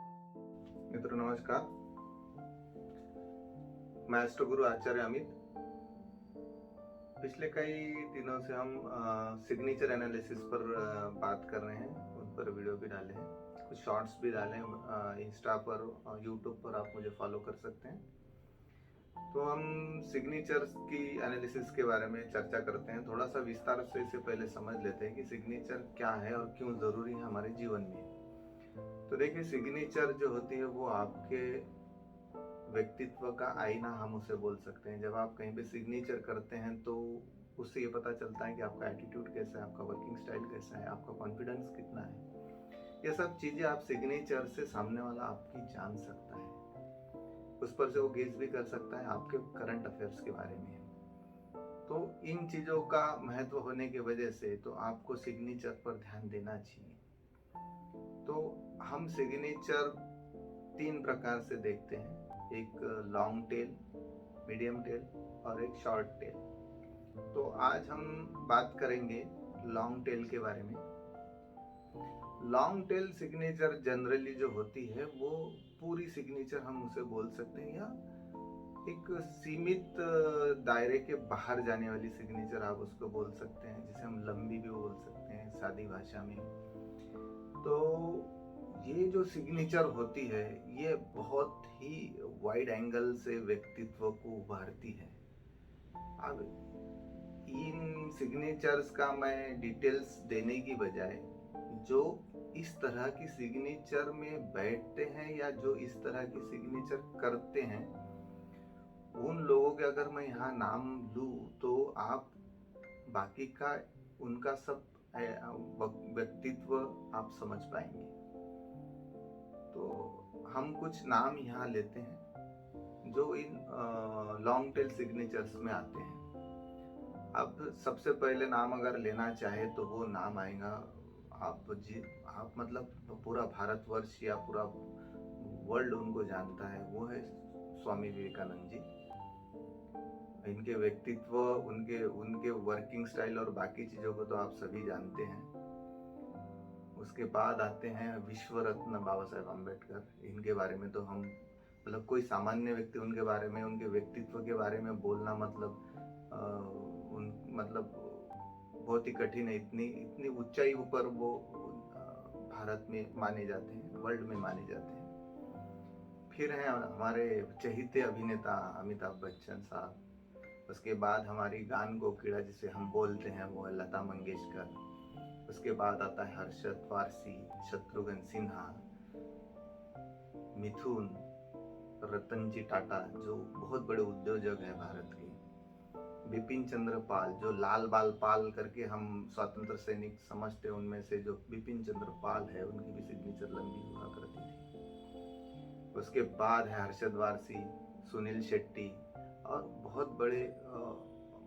मित्रों नमस्कार। मैं अष्टगुरु आचार्य अमित। पिछले कई दिनों से हम सिग्नेचर एनालिसिस पर बात कर रहे हैं, उन पर वीडियो भी डाले हैं, कुछ शॉर्ट्स भी डाले हैं। इंस्टा पर यूट्यूब पर आप मुझे फॉलो कर सकते हैं। तो हम सिग्नेचर्स की एनालिसिस के बारे में चर्चा करते हैं। थोड़ा सा विस्तार से इसे पहले समझ लेते हैं कि सिग्नेचर क्या है और क्यों ज़रूरी है हमारे जीवन में। तो देखिए, सिग्नेचर जो होती है वो आपके व्यक्तित्व का आईना हम उसे बोल सकते हैं। जब आप कहीं पे सिग्नेचर करते हैं तो उससे ये पता चलता है कि आपका एटीट्यूड कैसा है, आपका वर्किंग स्टाइल कैसा है, आपका कॉन्फिडेंस कितना है। ये सब चीजें आप सिग्नेचर से सामने वाला आपकी जान सकता है। उस पर से वो गेज भी कर सकता है आपके करंट अफेयर्स के बारे में। तो इन चीजों का महत्व होने की वजह से तो आपको सिग्नेचर पर ध्यान देना चाहिए। तो हम सिग्नेचर तीन प्रकार से देखते हैं, एक लॉन्ग टेल, मीडियम टेल और एक शॉर्ट टेल। तो आज हम बात करेंगे लॉन्ग टेल के बारे में। लॉन्ग टेल सिग्नेचर जनरली जो होती है वो पूरी सिग्नेचर हम उसे बोल सकते हैं, या एक सीमित दायरे के बाहर जाने वाली सिग्नेचर आप उसको बोल सकते हैं, जिसे हम लंबी भी बोल सकते हैं सादी भाषा में। तो ये जो सिग्नेचर होती है ये बहुत ही वाइड एंगल से व्यक्तित्व को उभारती है। अब इन सिग्नेचर्स का मैं डिटेल्स देने की बजाय जो इस तरह की सिग्नेचर में बैठते हैं या जो इस तरह की सिग्नेचर करते हैं उन लोगों के अगर मैं यहाँ नाम लूँ तो आप बाकी का उनका सब व्यक्तित्व आप समझ पाएंगे। तो हम कुछ नाम यहाँ लेते हैं जो इन लॉन्ग टेल सिग्नेचर्स में आते हैं। अब सबसे पहले नाम अगर लेना चाहे तो वो नाम आएगा, आप मतलब पूरा भारतवर्ष या पूरा वर्ल्ड उनको जानता है, वो है स्वामी विवेकानंद जी। इनके व्यक्तित्व, उनके उनके वर्किंग स्टाइल और बाकी चीज़ों को तो आप सभी जानते हैं। उसके बाद आते हैं विश्व रत्न बाबा साहेब अम्बेडकर। इनके बारे में तो हम मतलब कोई सामान्य व्यक्ति उनके बारे में, उनके व्यक्तित्व के बारे में बोलना मतलब बहुत ही कठिन है। इतनी इतनी ऊंचाई ऊपर वो भारत में माने जाते हैं, वर्ल्ड में माने जाते हैं। फिर हैं हमारे चहेते अभिनेता अमिताभ बच्चन साहब। उसके बाद हमारी गान कोकिला जिसे हम बोलते हैं वो है लता मंगेशकर। उसके बाद आता है हर्षद वारसी, शत्रुघ्न सिन्हा, मिथुन, रतन जी टाटा जो बहुत बड़े उद्योजक है भारत के, बिपिन चंद्र पाल जो लाल बाल पाल करके हम स्वतंत्र सैनिक समझते हैं, उनमें से जो बिपिन चंद्र पाल है उनकी भी सिग्नेचर लंबी हुआ करती थी। उसके बाद है हर्षद वारसी, सुनील शेट्टी और बहुत बड़े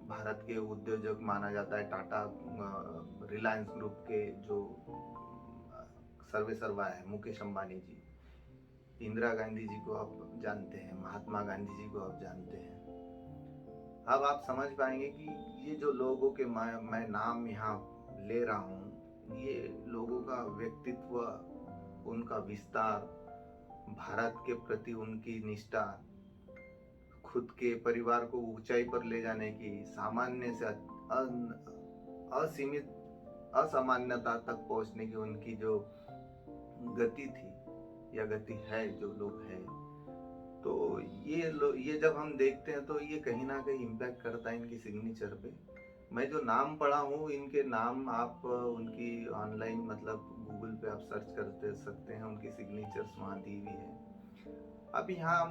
भारत के उद्योजक माना जाता है टाटा रिलायंस ग्रुप के जो सर्वे सर्वा है मुकेश अंबानी जी। इंदिरा गांधी जी को आप जानते हैं, महात्मा गांधी जी को आप जानते हैं। अब आप समझ पाएंगे कि ये जो लोगों के मैं नाम यहाँ ले रहा हूँ, ये लोगों का व्यक्तित्व, उनका विस्तार, भारत के प्रति उनकी निष्ठा, खुद के परिवार को ऊंचाई पर ले जाने की, सामान्य से असीमित असामान्यता तक पहुंचने की उनकी जो गति थी या गति है, जो लोग है, तो ये जब हम देखते हैं तो ये कहीं ना कहीं इम्पैक्ट करता है इनकी सिग्नेचर पे। मैं जो नाम पढ़ा हूँ इनके नाम आप उनकी ऑनलाइन मतलब गूगल पे आप सर्च कर सकते हैं, उनकी सिग्नेचर्स वहाँ दी हुई है। अब यहाँ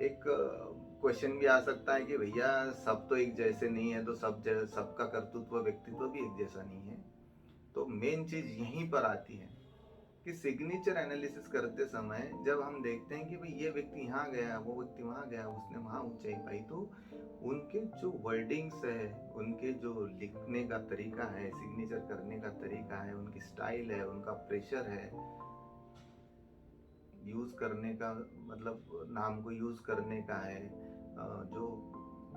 एक क्वेश्चन भी आ सकता है कि भैया सब तो एक जैसे नहीं है, तो सबका कर्तृत्व व्यक्तित्व भी एक जैसा नहीं है। तो मेन चीज यहीं पर आती है कि सिग्नेचर एनालिसिस करते समय जब हम देखते हैं कि भाई ये व्यक्ति यहाँ गया, वो व्यक्ति वहाँ गया, उसने वहाँ ऊंचाई पाई, तो उनके जो वर्डिंग्स है, उनके जो लिखने का तरीका है, सिग्नेचर करने का तरीका है, उनकी स्टाइल है, उनका प्रेशर है यूज करने का, मतलब नाम को यूज करने का है, जो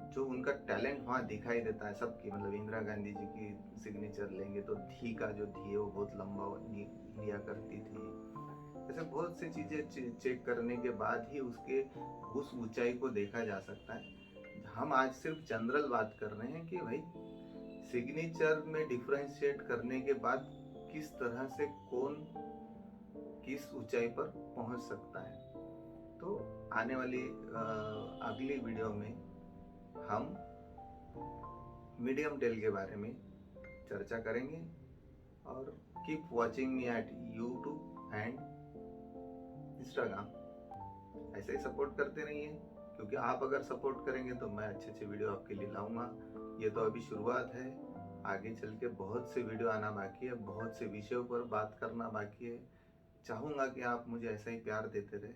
जो उनका टैलेंट वहाँ दिखाई देता है सबकी। मतलब इंदिरा गांधी जी की सिग्नेचर लेंगे तो धी का जो धी है वो बहुत लंबा लिया करती थी। ऐसे बहुत सी चीज़ें चेक करने के बाद ही उसके उस ऊंचाई को देखा जा सकता है। हम आज सिर्फ जनरल बात कर रहे हैं कि भाई सिग्नेचर में डिफरेंशिएट करने के बाद किस तरह से कौन किस ऊंचाई पर पहुंच सकता है। तो आने वाली अगली वीडियो में हम मीडियम टेल के बारे में चर्चा करेंगे। और keep watching me at YouTube and Instagram. ऐसे ही सपोर्ट करते रहिए, क्योंकि आप अगर सपोर्ट करेंगे तो मैं अच्छे अच्छे वीडियो आपके लिए लाऊंगा। ये तो अभी शुरुआत है, आगे चल के बहुत से वीडियो आना बाकी है, बहुत से विषयों पर बात करना बाकी है। चाहूँगा कि आप मुझे ऐसा ही प्यार देते रहे।